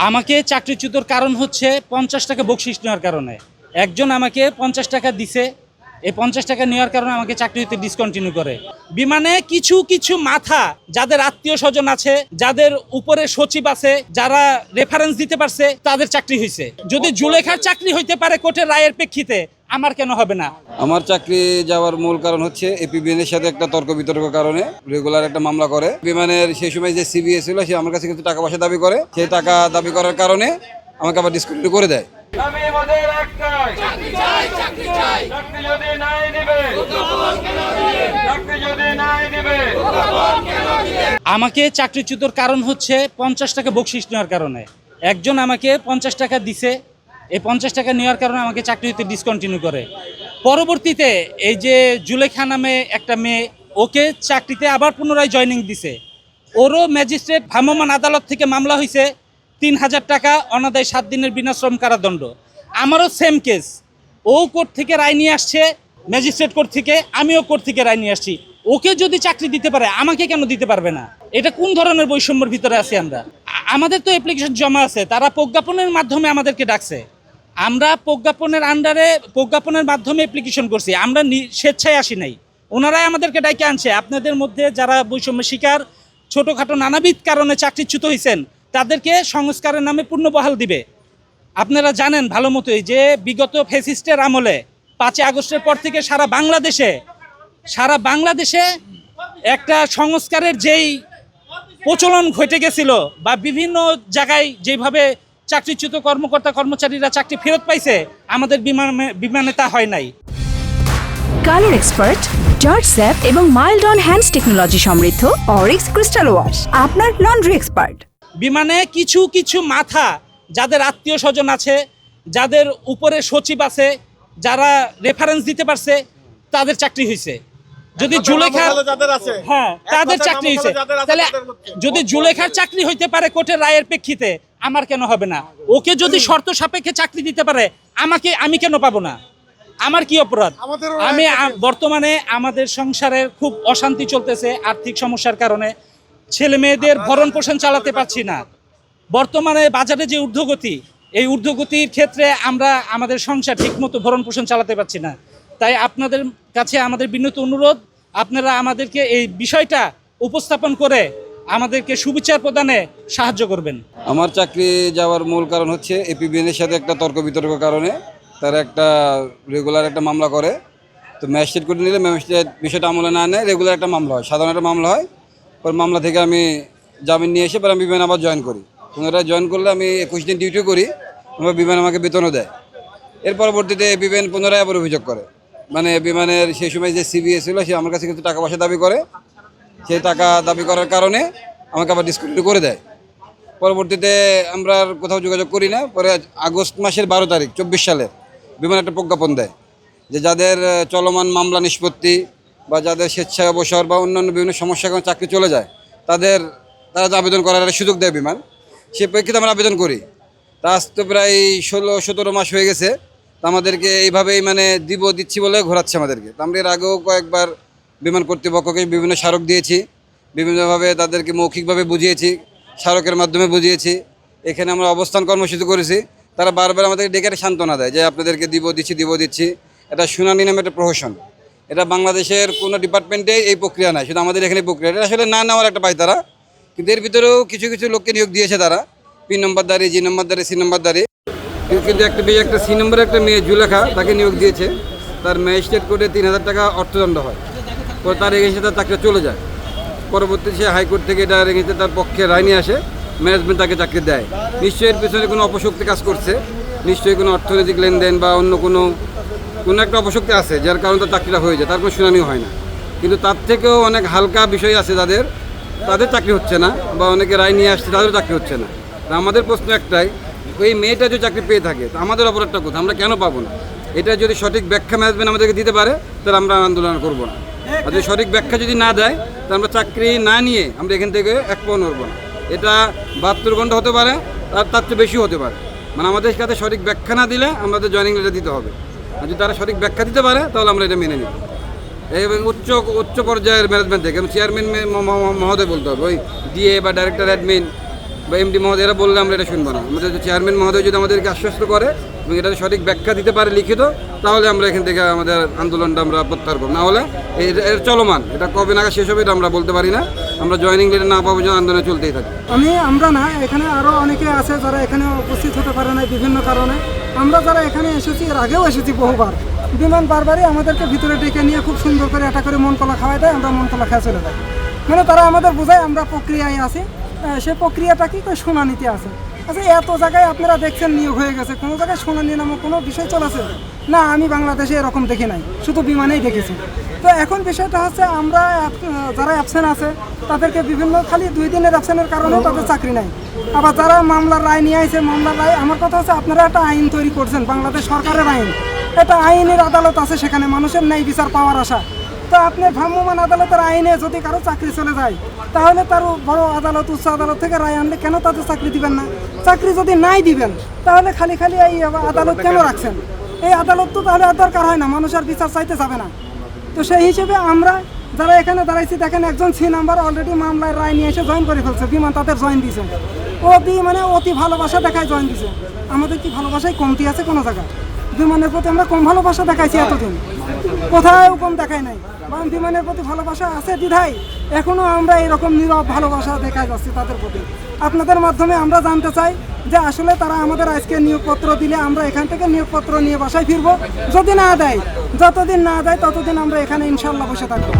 আমাকে চাকরিচ্যুতর কারণ হচ্ছে 50 টাকা বকশিশ নেওয়ার কারণে। একজন আমাকে 50 টাকা দিছে, এই 50 টাকা নেওয়ার কারণে আমাকে চাকরি হতে ডিসকন্টিনিউ করে। বিমানে কিছু কিছু মাথা যাদের আত্মীয় স্বজন আছে, যাদের উপরে সচিব আছে, যারা রেফারেন্স দিতে পারছে, তাদের চাকরি হয়েছে। যদি জুলেখার চাকরি হইতে পারে কোর্টের রায়ের প্রেক্ষিতে, আমার কেন হবে না? আমার চাকরি যাওয়ার মূল কারণ হচ্ছে এপিবিএনের সাথে একটা তর্ক বিতর্কের কারণে রেগুলার একটা মামলা করে। বিমানের সেই সময় যে সিবিএস ছিল সে আমার কাছে কিছু টাকা পয়সা দাবি করে, সেই টাকা দাবি করার কারণে আমাকে আবার ডিসকন্টিনিউ করে দেয়। আমাকে চাকরিচ্যুতর কারণ হচ্ছে 50 টাকা বকশিশ নেওয়ার কারণে। একজন আমাকে 50 টাকা দিছে, এই 50 টাকা নেওয়ার কারণে আমাকে চাকরি হতে ডিসকন্টিনিউ করে। পরবর্তীতে এই যে জুলেখা নামে একটা মেয়ে, ওকে চাকরিতে আবার পুনরায় জয়েনিং দিছে। ওরও ম্যাজিস্ট্রেট ভ্রাম্যমাণ আদালত থেকে মামলা হয়েছে, 3000 টাকা অনাদায় 7 দিনের বিনাশ্রম কারাদণ্ড। আমারও সেম কেস, ও কোর্ট থেকে রায় নিয়ে আসছে, ম্যাজিস্ট্রেট কোর্ট থেকে, আমিও কোর্ট থেকে রায় নিয়ে আসছি। ওকে যদি চাকরি দিতে পারে, আমাকে কেন দিতে পারবে না? এটা কোন ধরনের বৈষম্যের ভিতরে আছি আমরা? আমাদের তো অ্যাপ্লিকেশন জমা আছে, তারা প্রজ্ঞাপনের মাধ্যমে আমাদেরকে ডাকছে, আমরা প্রজ্ঞাপনের আন্ডারে প্রজ্ঞাপনের মাধ্যমে অ্যাপ্লিকেশন করছি, আমরা স্বেচ্ছায় আসি নাই, ওনারাই আমাদেরকে ডাইকে আনছে। আপনাদের মধ্যে যারা বৈষম্য শিকার, ছোটোখাটো নানাবিধ কারণে চাকরিচ্যুত হয়েছেন, তাদেরকে সংস্কারের নামে পূর্ণ বহাল দিবে। আপনারা জানেন ভালো মতোই যে বিগত ফ্যাসিস্টের আমলে 5 আগস্টের পর থেকে সারা বাংলাদেশে একটা সংস্কারের যেই প্রচলন ঘটে গেছিল, বা বিভিন্ন জায়গায় যেভাবে চাকরিচ্যুত কর্মকর্তা কর্মচারীরা চাকরি ফেরত পাইছে, আমাদের বিমানে তা হয় নাই। কালার এক্সপার্ট, জর্জ স্যাপ এবং মাইল্ড অন হ্যান্ডস টেকনোলজি সমৃদ্ধ অরিক্স ক্রিস্টাল ওয়াশ আপনার লন্ড্রি এক্সপার্ট। বিমানে কিছু কিছু মাথা যাদের আত্মীয় স্বজন আছে, যাদের উপরে সচিব আছে, যারা রেফারেন্স দিতে পারছে, তাদের চাকরি হয়েছে। যদি জুলেখার তাদের চাকরি হয়েছে, তাহলে যদি জুলেখার চাকরি হইতে পারে কোর্টের রায়ের প্রেক্ষিতে, আমার কেন হবে না? ওকে যদি শর্ত সাপেক্ষে চাকরি দিতে পারে, আমি কেন পাবো না? আমার কি অপরাধ? আমি বর্তমানে আমাদের সংসারের খুব অশান্তি চলতেছে, আর্থিক সমস্যার কারণে ছেলে মেয়েদের ভরণ পোষণ চালাতে পারছি না। বর্তমানে বাজারে যে ঊর্ধ্বগতি, এই ঊর্ধ্বগতির ক্ষেত্রে আমরা আমাদের সংসার ঠিকমতো ভরণ পোষণ চালাতে পারছি না। তাই আপনাদের কাছে আমাদের বিনীত অনুরোধ, আপনারা আমাদেরকে এই বিষয়টা উপস্থাপন করে আমাদেরকে সুবিচার প্রদানে সাহায্য করবেন। আমার চাকরি যাওয়ার মূল কারণ হচ্ছে এপিবিএনের সাথে একটা তর্ক বিতর্কের কারণে তারা একটা রেগুলার একটা মামলা করে। তো ম্যাজিস্ট্রেট কোর্টে নিলে ম্যাজিস্ট্রেট বিষয়টা আমলে না নেয়, রেগুলার একটা মামলা হয়, সাধারণ একটা মামলা হয়। পর মামলা থেকে আমি জামিন নিয়ে এসে পর আমি বিমান আবার জয়েন করি। পুনরায় জয়েন করলে আমি 21 দিন ডিউটি করি, আমার বিমান আমাকে বেতনও দেয়। এর পরবর্তীতে বিমান পুনরায় আবার অভিযোগ করে, মানে বিমানের সেই সময় যে সিবিএস ছিল সে আমার কাছে কিছু টাকা পয়সা দাবি করে, সেই টাকা দাবি করার কারণে আমাকে আবার ডিসকন্টিনিউ করে দেয়। পরবর্তীতে আমরা আর কোথাও যোগাযোগ করি না। পরে আগস্ট মাসের 12 তারিখ 24 সালের বিমান একটা প্রজ্ঞাপন দেয় যে যাদের চলমান মামলা নিষ্পত্তি বা যাদের স্বেচ্ছায় অবসর বা অন্যান্য বিভিন্ন সমস্যার কারণে চাকরি চলে যায়, তারা আবেদন করার একটা সুযোগ দেয় বিমান। সে প্রেক্ষিতে আমরা আবেদন করি। তা আজ তো প্রায় 16-17 মাস হয়ে গেছে। তা আমাদেরকে এইভাবেই মানে দিচ্ছি বলে ঘোরাচ্ছে আমাদেরকে। তা আমরা এর আগেও কয়েকবার বিমান কর্তৃপক্ষকে বিভিন্ন স্মারক দিয়েছি, বিভিন্নভাবে তাদেরকে মৌখিকভাবে বুঝিয়েছি, স্মারকের মাধ্যমে বুঝিয়েছি। এখানে আমরা অবস্থান কর্মসূচি করেছি। তারা বারবার আমাদেরকে ডেকে সান্ত্বনা দেয় যে আপনাদেরকে দিচ্ছি। এটা শুনানি নামে একটা প্রহসন। এটা বাংলাদেশের কোনো ডিপার্টমেন্টে এই প্রক্রিয়া নাই, শুধু আমাদের এখানে প্রক্রিয়া। এটা আসলে না নেওয়ার একটা পায় তারা, কিন্তু এর ভিতরেও কিছু কিছু লোককে নিয়োগ দিয়েছে তারা, পিন নম্বরদারি, জি নম্বরদারি, সি নম্বরদারি। কিন্তু একটা সি নম্বরের একটা মেয়ে জুলেখা, তাকে নিয়োগ দিয়েছে। তার ম্যাজিস্ট্রেট কোর্টে 3000 টাকা অর্থদণ্ড হয়। পরে তার এগেন্সে তার চাকরি চলে যায়। পরবর্তী সে হাইকোর্ট থেকে এটা এগেন্সে তার পক্ষে রায় নিয়ে আসে, ম্যানেজমেন্ট তাকে চাকরি দেয়। নিশ্চয়ই এর পিছনে কোনো অপশক্তি কাজ করছে, নিশ্চয়ই কোনো অর্থনৈতিক লেনদেন বা অন্য কোনো একটা অপশক্তি আছে, যার কারণে তার চাকরিটা হয়ে যায়, তার কোনো শুনানিও হয় না। কিন্তু তার থেকেও অনেক হালকা বিষয় আছে তাদের চাকরি হচ্ছে না, বা অনেকে রায় নিয়ে আসছে তাদেরও চাকরি হচ্ছে না। আমাদের প্রশ্ন একটাই, ওই মেয়েটা যদি চাকরি পেয়ে থাকে, আমাদের অপরাধটা কোথায়? আমরা কেন পাবো না? এটা যদি সঠিক ব্যাখ্যা ম্যানেজমেন্ট আমাদেরকে দিতে পারে, তাহলে আমরা আন্দোলন করবো না। আর যদি সঠিক ব্যাখ্যা যদি না দেয়, তাহলে আমরা চাকরি না নিয়ে আমরা এখান থেকে এক পাও নড়বো না। এটা 72 ঘন্টা হতে পারে, তার চেয়ে বেশিও হতে পারে। মানে আমাদের কাছে সঠিক ব্যাখ্যা না দিলে আমাদের জয়েনিং লেটার দিতে হবে। আর যদি তারা সঠিক ব্যাখ্যা দিতে পারে, তাহলে আমরা এটা মেনে নিব। এবং উচ্চ পর্যায়ের ম্যানেজমেন্ট থেকে চেয়ারম্যান মহোদয় বলতে হবে, ওই ডিএ বা ডাইরেক্টর অ্যাডমিন বা এমডি মহোদয়রা বললে আমরা এটা শুনবো না। আমাদের চেয়ারম্যান মহোদয় যদি আমাদেরকে আশ্বস্ত করে এবং এটার সঠিক ব্যাখ্যা দিতে পারে লিখিত, তাহলে আমরা এখান থেকে আমাদের আন্দোলনটা আমরা প্রত্যাহার করব। না হলে এর চলমান, এটা কবে নাগাদ শেষ হবে এটা আমরা বলতে পারি না। আমরা জয়েনিং লেটার না পাবো যেন আন্দোলন চলতেই থাকে। আমরা না, এখানে আরও অনেকে আছে যারা এখানে উপস্থিত হতে পারে না বিভিন্ন কারণে। আমরা যারা এখানে এসেছি, এর আগেও এসেছি বহুবার, বিমান বারবারই আমাদেরকে ভিতরে ডেকে নিয়ে খুব সুন্দর করে একটা করে মন কলা খাওয়াই দেয়, আমরা মন কলা খেয়ে চলে যাই। মানে তারা আমাদের বোঝায় আমরা প্রক্রিয়ায় আছি, সে প্রক্রিয়াটা কি শুনানিতে আছে। আচ্ছা, এত জায়গায় আপনারা দেখছেন নিয়োগ হয়ে গেছে, কোনো জায়গায় শুনানি নামক কোনো বিষয় চলেছে না? আমি বাংলাদেশে এরকম দেখি নাই, শুধু বিমানেই দেখেছি। তো এখন বিষয়টা হচ্ছে আমরা যারা অ্যাবসেন্ট আছে তাদেরকে বিভিন্ন খালি 2 দিনের অ্যাবসেন্টের কারণেও তাদের চাকরি নাই। আবার যারা মামলার রায় নিয়ে আসে, মামলার রায়, আমার কথা হচ্ছে আপনারা একটা আইন তৈরি করছেন, বাংলাদেশ সরকারের আইন, একটা আইনের আদালত আছে, সেখানে মানুষের ন্যায় বিচার পাওয়ার আশা। তো আপনি ভ্রাম্যমাণ আদালতের আইনে যদি কারো চাকরি চলে যায়, তাহলে তার বড় আদালত, উচ্চ আদালত থেকে রায় আনলে কেন তাদের চাকরি দিবেন না? চাকরি যদি নাই দিবেন, তাহলে খালি খালি এই আদালত কেন রাখছেন? এই আদালত তো তাহলে আর দরকার হয় না, মানুষের বিচার চাইতে যাবে না। তো সেই হিসেবে আমরা যারা এখানে দাঁড়াইছি, দেখেন একজন সি নাম্বার অলরেডি মামলায় রায় নিয়ে এসে জয়েন করে ফেলছে, বিমান তাদের জয়েন দিয়েছে। মানে অতি ভালোবাসা দেখায় জয়েন দিয়েছে। আমাদের কি ভালোবাসায় কমতি আছে কোনো জায়গায়? বিমানের প্রতি আমরা কম ভালোবাসা দেখাইছি এতদিন, কোথাও কম দেখাই নাই। কারণ বিমানের প্রতি ভালোবাসা আছে দ্বিধায় এখনও আমরা এরকম নীরব ভালোবাসা দেখা যাচ্ছি তাদের প্রতি। আপনাদের মাধ্যমে আমরা জানতে চাই যে আসলে তারা আমাদের আজকে নিয়োগপত্র দিলে আমরা এখান থেকে নিয়োগপত্র নিয়ে বাসায় ফিরবো। যদি না দেয়, যতদিন না দেয় ততদিন আমরা এখানে ইনশাল্লাহ বসে থাকবো।